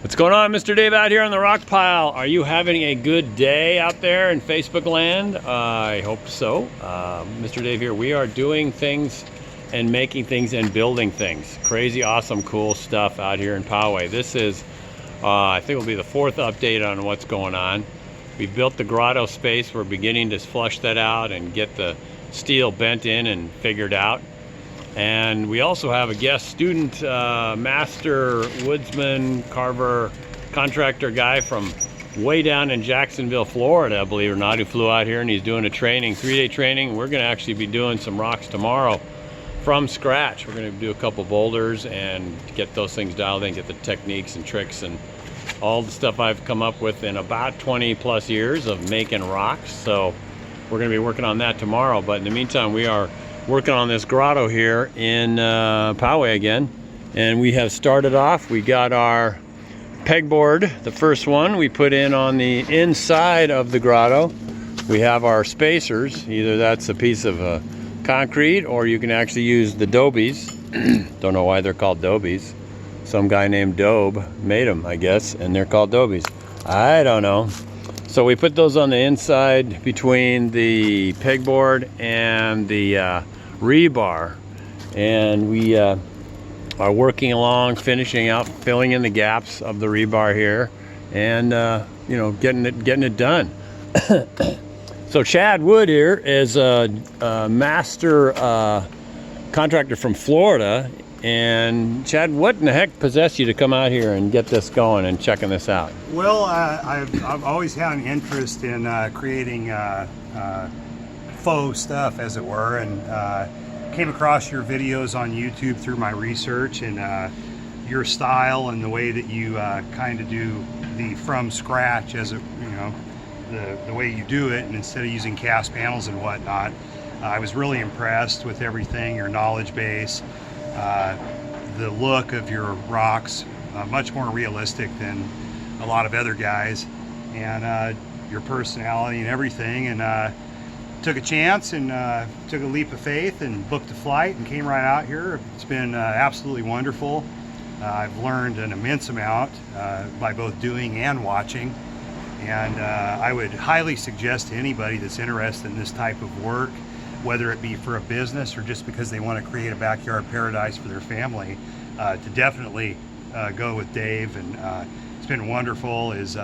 What's going on, Mr. Dave out here on the rock pile? Are you having a good day out there in Facebook land? I hope so. Mr. Dave here. We are doing things and making things and building things. Crazy, awesome, cool stuff out here in Poway. This is, I think, will be the fourth update on what's going on. We built the Grotto space. We're beginning to flush that out and get the steel bent in and figured out. And we also have a guest student, master woodsman, carver, contractor guy from way down in Jacksonville, Florida, believe it or not, who flew out here, and he's doing a training, 3-day training. We're going to actually be doing some rocks tomorrow from scratch. We're going to do a couple boulders and get those things dialed in, get the techniques and tricks and all the stuff I've come up with in about 20 plus years of making rocks. So we're going to be working on that tomorrow. But in the meantime, we are working on this grotto here in Poway again, and we have started off. We got our pegboard, the first one we put in on the inside of the grotto. We have our spacers. Either that's a piece of concrete, or you can actually use the dobies. Don't know why they're called dobies. Some guy named Dobe made them, I guess, and they're called dobies. I don't know. So we put those on the inside between the pegboard and the rebar, and we are working along, finishing out, filling in the gaps of the rebar here, and you know, getting it done. So Chad Wood here is a master contractor from Florida. And Chad, what in the heck possessed you to come out here and get this going and checking this out? Well, I've always had an interest in creating faux stuff, as it were, and came across your videos on YouTube through my research, and your style and the way that you kind of do the from scratch, as it, you know, the way you do it, and instead of using cast panels and whatnot. I was really impressed with everything, your knowledge base. The look of your rocks, much more realistic than a lot of other guys, and your personality and everything, and took a chance and took a leap of faith and booked a flight and came right out here. It's been absolutely wonderful. I've learned an immense amount by both doing and watching, and I would highly suggest to anybody that's interested in this type of work, whether it be for a business or just because they want to create a backyard paradise for their family, to definitely go with Dave. And it's been wonderful. His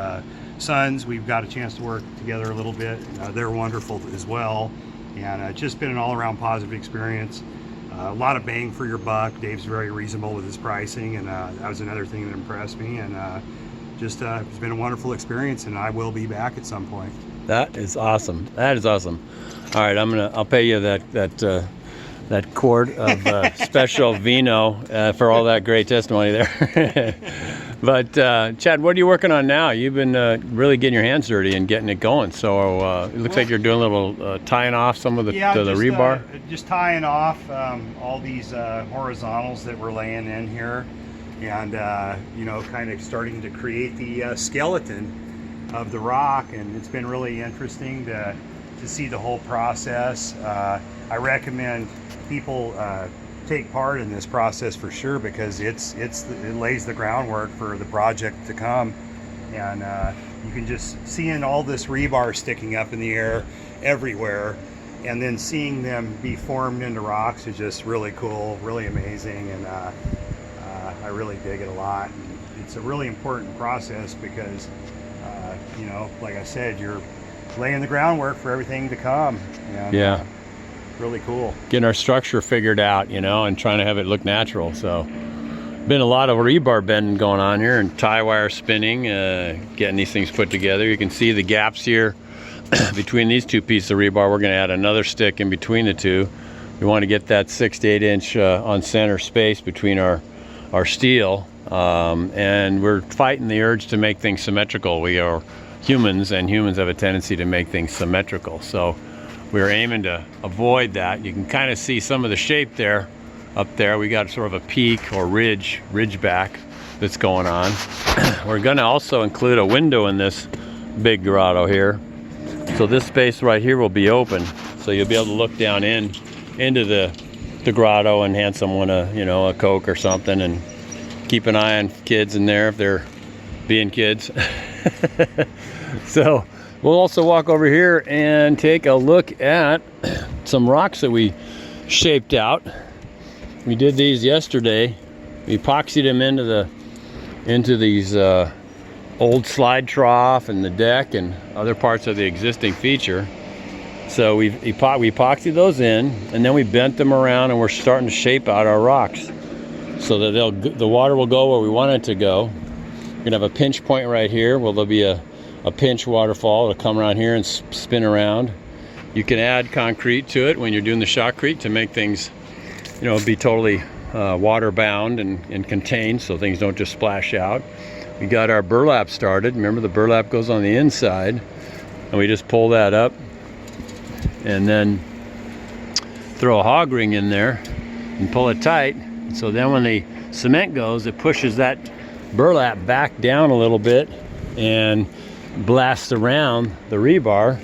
sons, we've got a chance to work together a little bit. They're wonderful as well. And it's just been an all-around positive experience. A lot of bang for your buck. Dave's very reasonable with his pricing, and that was another thing that impressed me. And just it's been a wonderful experience, and I will be back at some point. That is awesome. That is awesome. All right, I'll pay you that quart of special vino for all that great testimony there. But Chad, what are you working on now? You've been really getting your hands dirty and getting it going. So it looks like you're doing a little tying off some of the rebar. Just tying off all these horizontals that we're laying in here, and you know, kind of starting to create the skeleton of the rock. And it's been really interesting to see the whole process. I recommend people take part in this process for sure, because it lays the groundwork for the project to come. And you can just seeing all this rebar sticking up in the air everywhere, and then seeing them be formed into rocks is just really cool, really amazing, and I really dig it a lot. And it's a really important process because you know, like I said, you're laying the groundwork for everything to come. And, yeah. Really cool. Getting our structure figured out, you know, and trying to have it look natural. So, been a lot of rebar bending going on here and tie wire spinning, getting these things put together. You can see the gaps here between these two pieces of rebar. We're going to add another stick in between the two. We want to get that 6 to 8 inch on center space between our steel, and we're fighting the urge to make things symmetrical. We are humans, and humans have a tendency to make things symmetrical. So we're aiming to avoid that. You can kind of see some of the shape there, up there. We got sort of a peak or ridge back that's going on. We're going to also include a window in this big grotto here. So this space right here will be open. So you'll be able to look down into the grotto and hand someone a Coke or something, and keep an eye on kids in there if they're being kids. So we'll also walk over here and take a look at some rocks that we shaped out. We did these yesterday. We epoxied them into these old slide trough and the deck and other parts of the existing feature. So we epoxied those in, and then we bent them around, and we're starting to shape out our rocks so that the water will go where we want it to go. We're gonna have a pinch point right here where there'll be a pinch waterfall. It'll come around here and spin around. You can add concrete to it when you're doing the shotcrete to make things, you know, be totally water bound and contained so things don't just splash out. We got our burlap started. Remember, the burlap goes on the inside, and we just pull that up and then throw a hog ring in there and pull it tight. So then when the cement goes, it pushes that burlap back down a little bit and blasts around the rebar,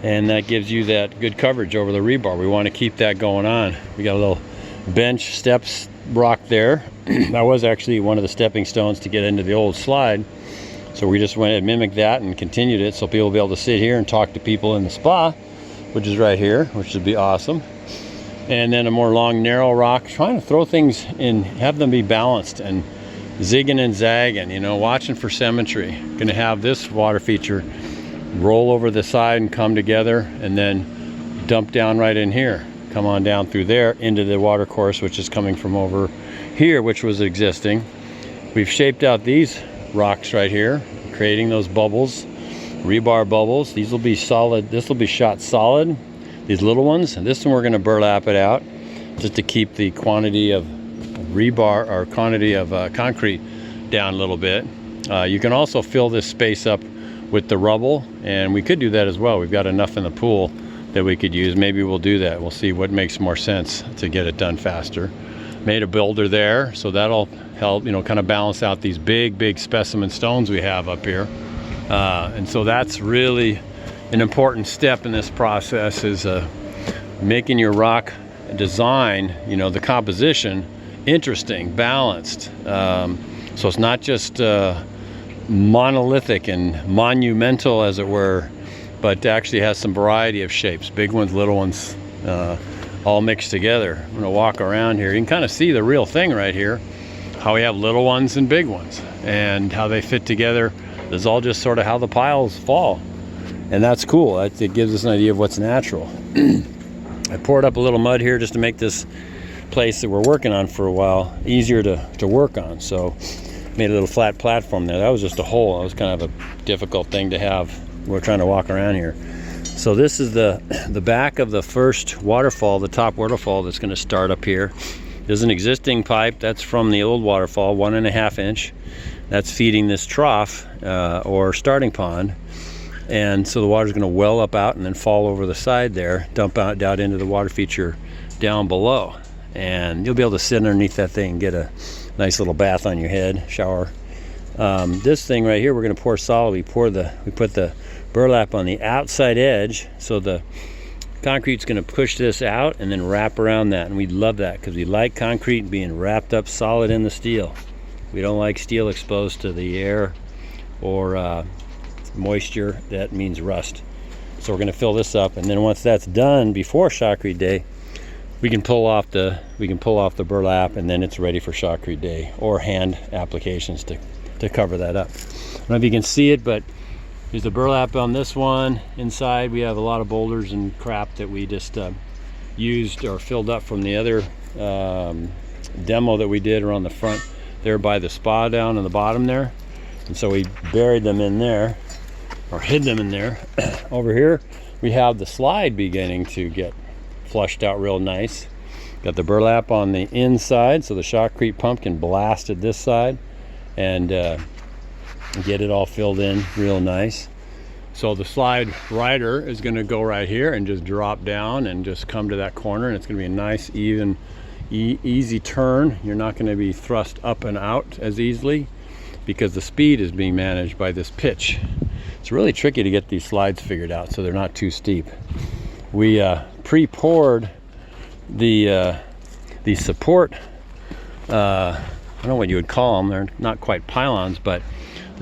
and that gives you that good coverage over the rebar. We want to keep that going on. We got a little bench steps rock there. That was actually one of the stepping stones to get into the old slide. So we just went and mimicked that and continued it so people will be able to sit here and talk to people in the spa, which is right here, which would be awesome. And then a more long, narrow rock, trying to throw things in, have them be balanced and zigging and zagging, you know, watching for symmetry. Gonna have this water feature roll over the side and come together and then dump down right in here. Come on down through there into the water course, which is coming from over here, which was existing. We've shaped out these rocks right here, creating those bubbles, rebar bubbles. These will be solid. This will be shot solid, these little ones. And this one we're going to burlap it out just to keep the quantity of rebar or quantity of concrete down a little bit. You can also fill this space up with the rubble, and we could do that as well. We've got enough in the pool that we could use. Maybe we'll do that. We'll see what makes more sense to get it done faster. Made a builder there, so that'll help, you know, kind of balance out these big specimen stones we have up here. And so that's really an important step in this process, is making your rock design, you know, the composition interesting, balanced. So it's not just monolithic and monumental, as it were, but actually has some variety of shapes, big ones, little ones, all mixed together. I'm gonna walk around here. You can kind of see the real thing right here, how we have little ones and big ones and how they fit together. This is all just sort of how the piles fall. And that's cool. It gives us an idea of what's natural. I poured up a little mud here just to make this place that we're working on for a while easier to work on. So made a little flat platform there. That was just a hole. That was kind of a difficult thing to have. We're trying to walk around here. So this is the back of the first waterfall, the top waterfall that's going to start up here. There's an existing pipe that's from the old waterfall, 1.5 inch. That's feeding this trough or starting pond. And so the water's going to well up out and then fall over the side there, dump out down into the water feature down below. And you'll be able to sit underneath that thing and get a nice little bath on your head, shower. This thing right here, we're going to pour solid. We put the burlap on the outside edge, so the concrete's going to push this out and then wrap around that. And we love that because we like concrete being wrapped up solid in the steel. We don't like steel exposed to the air or moisture. That means rust. So we're going to fill this up, and then once that's done, before shotcrete day, we can pull off the burlap, and then it's ready for shotcrete day or hand applications to cover that up. I don't know if you can see it, but there's the burlap on this one. Inside we have a lot of boulders and crap that we just used or filled up from the other demo that we did around the front there by the spa down in the bottom there. And so we buried them in there, or hid them in there. Over here we have the slide beginning to get flushed out real nice. Got the burlap on the inside so the shotcrete pump can blast at this side and get it all filled in real nice. So the slide rider is going to go right here and just drop down and just come to that corner, and it's going to be a nice even easy turn. You're not going to be thrust up and out as easily because the speed is being managed by this pitch. It's really tricky to get these slides figured out so they're not too steep. We pre-poured the support, I don't know what you would call them. They're not quite pylons, but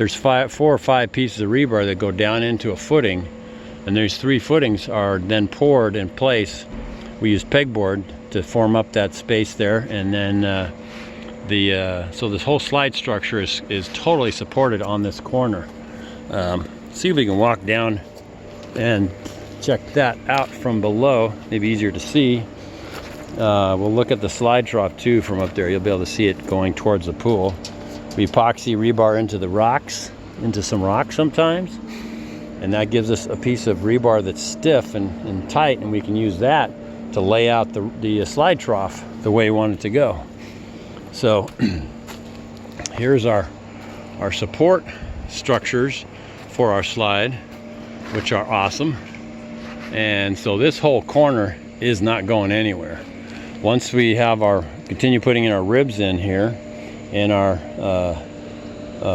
there's 4 or 5 pieces of rebar that go down into a footing, and these 3 footings are then poured in place. We use pegboard to form up that space there, and then so this whole slide structure is totally supported on this corner. See if we can walk down and check that out from below, maybe easier to see. We'll look at the slide trough too from up there. You'll be able to see it going towards the pool. We epoxy rebar into the rocks, into some rocks sometimes, and that gives us a piece of rebar that's stiff and tight, and we can use that to lay out the slide trough the way we want it to go. So here's our support structures for our slide, which are awesome. And so this whole corner is not going anywhere. Once we have continue putting in our ribs in here, and our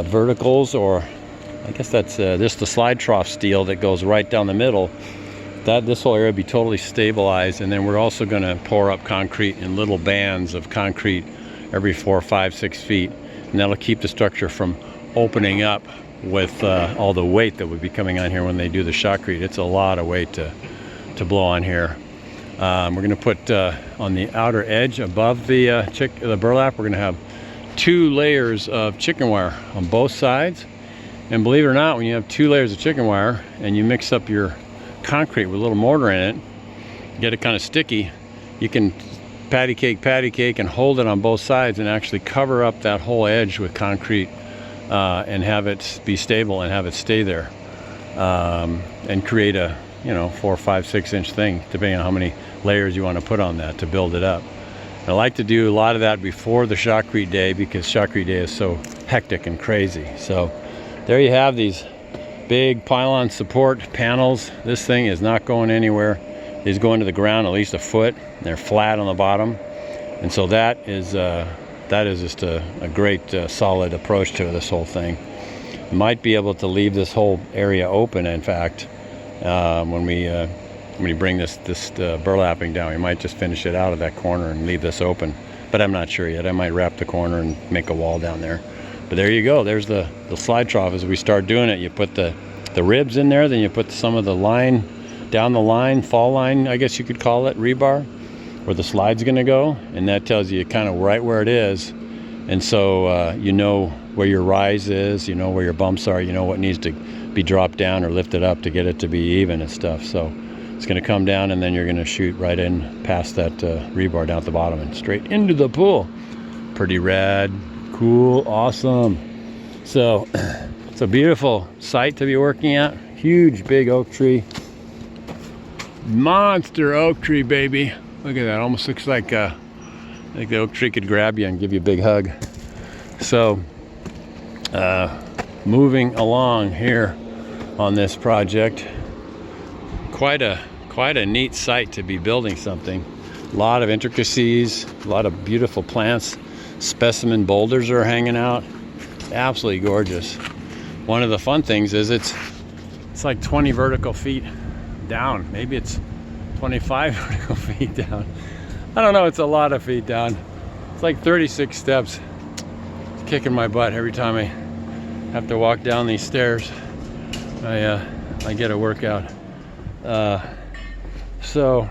verticals, or I guess that's just the slide trough steel that goes right down the middle, this whole area will be totally stabilized. And then we're also going to pour up concrete in little bands of concrete every 4, 5, 6 feet, and that'll keep the structure from opening up with all the weight that would be coming on here when they do the shotcrete. It's a lot of weight to blow on here. We're going to put on the outer edge above the burlap, we're going to have 2 layers of chicken wire on both sides. And believe it or not, when you have 2 layers of chicken wire and you mix up your concrete with a little mortar in it, get it kind of sticky, you can patty cake and hold it on both sides and actually cover up that whole edge with concrete and have it be stable and have it stay there, and create a 4, 5, 6 inch thing, depending on how many layers you want to put on that to build it up. I like to do a lot of that before the shotcrete day, because shotcrete day is so hectic and crazy. So there you have these big pylon support panels. This thing is not going anywhere. It's going to the ground at least a foot. They're flat on the bottom, and so that is just a great solid approach to this whole thing. You might be able to leave this whole area open. In fact, when we bring this burlapping down, we might just finish it out of that corner and leave this open, but I'm not sure yet. I might wrap the corner and make a wall down there. But there you go, there's the slide trough. As we start doing it, you put the ribs in there, then you put some of the line down the line, fall line, I guess you could call it, rebar, where the slide's going to go, and that tells you kind of right where it is. And so you know where your rise is, you know where your bumps are, you know what needs to be dropped down or lifted up to get it to be even and stuff. So it's going to come down, and then you're going to shoot right in past that rebar down at the bottom and straight into the pool. Pretty rad, cool, awesome. So it's a beautiful site to be working at. Huge big oak tree, monster oak tree, baby. Look at that, almost looks like I think the oak tree could grab you and give you a big hug. So moving along here on this project, quite a neat site to be building something. A lot of intricacies, a lot of beautiful plants. Specimen boulders are hanging out. Absolutely gorgeous. One of the fun things is it's like 20 vertical feet down. Maybe it's 25 vertical feet down. I don't know, it's a lot of feet down. It's like 36 steps. It's kicking my butt every time I have to walk down these stairs. I get a workout. So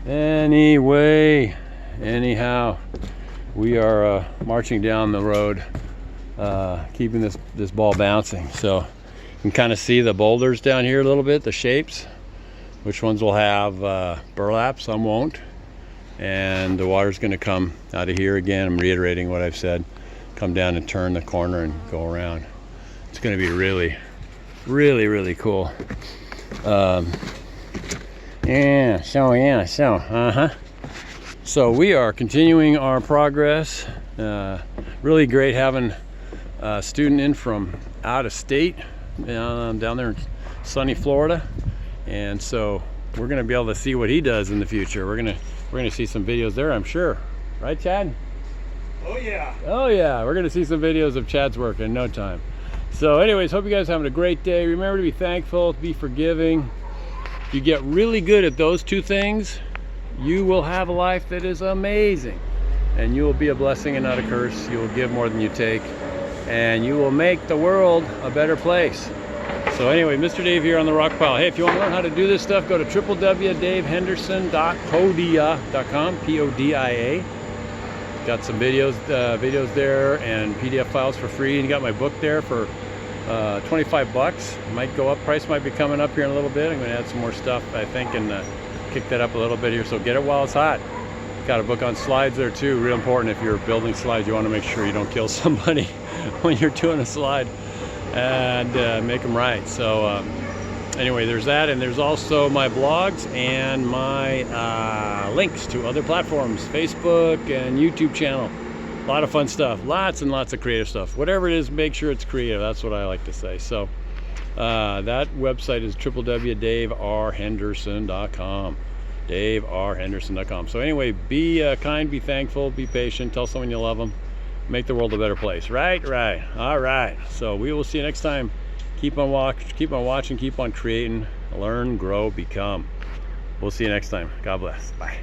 anyway, anyhow, we are marching down the road, keeping this ball bouncing. So you can kind of see the boulders down here a little bit, the shapes. Which ones will have burlap, some won't. And the water's going to come out of here again. I'm reiterating what I've said. Come down and turn the corner and go around. It's going to be really, really, really cool. So we are continuing our progress. Really great having a student in from out of state, down there in sunny Florida. And so we're going to be able to see what he does in the future. We're going to see some videos there, I'm sure. Right, Chad? Oh yeah. Oh yeah, we're going to see some videos of Chad's work in no time. So anyways, hope you guys are having a great day. Remember to be thankful, to be forgiving. If you get really good at those 2 things, you will have a life that is amazing. And you will be a blessing and not a curse. You will give more than you take. and you will make the world a better place. So anyway, Mr. Dave here on the rock pile. Hey, if you want to learn how to do this stuff, go to www.davehenderson.podia.com, P-O-D-I-A. Got some videos there and PDF files for free, and you got my book there for 25 bucks. Might go up, price might be coming up here in a little bit. I'm going to add some more stuff, I think, and kick that up a little bit here, so get it while it's hot. Got a book on slides there too, real important. If you're building slides, you want to make sure you don't kill somebody when you're doing a slide, and make them right. So anyway, there's that, and there's also my blogs and my links to other platforms, Facebook and YouTube channel. A lot of fun stuff, lots and lots of creative stuff. Whatever it is, make sure it's creative. That's what I like to say. So that website is www.daverhenderson.com, daverhenderson.com. So anyway, be kind, be thankful, be patient, tell someone you love them, make the world a better place. Right. All right, so we will see you next time. Keep on watching, keep on creating, learn, grow, become. We'll see you next time. God bless. Bye.